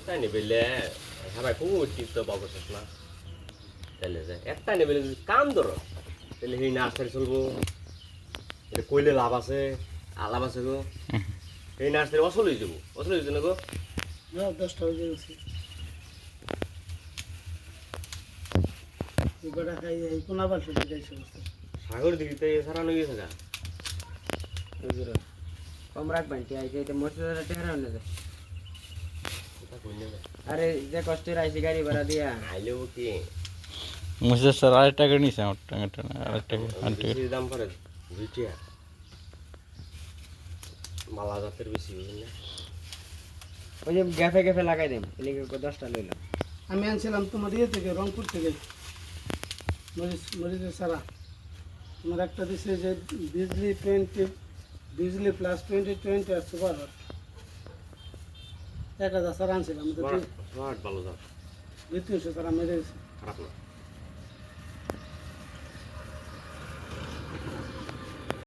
তাই নিবিলে সবাই খুব চিত্ত পাবছিস না তাহলে যে একটা নিবিলে যদি কাম ধরো তাহলে এই নার্সারি চলবো এটা কইলে লাভ আছে আর লাভ আছে গো এই নার্সারি অসল হয়ে যাবো অসল হয়েছে না গো 10টা হয়ে গেছে এবারে খাই এই কোনা বালতি দিই সমস্ত সাগর দিতে সারানো গেছে গা কম রাখবেন কি আইছে এটা মোটরসাইকেল টেরা না যায় কথা কইলে না আরে যে কষ্টের আইছে গাড়ি ভাড়া দিয়া আইলেও কি মুঝে স্যার 8 টাকা নিছে আমার টাকা 8 টাকা বেশি দাম করে দুইটিয়া মালা জাতের বেশি বুঝলেন না ওই যে গ্যাফে গ্যাফে লাগাই দেন এলিগে 10টা লইলাম আমি আনছিলাম তোমার ইয়ে থেকে রংপুর থেকে মরিচের সারা তোমার একটা দিছে যে বিজলি প্লাস 20 আর সুপার হট 1000 সারা আনছিলাম স্মার্ট ভালো জাত দ্বিতীয় সারা মেরে দিয়েছে খারাপ না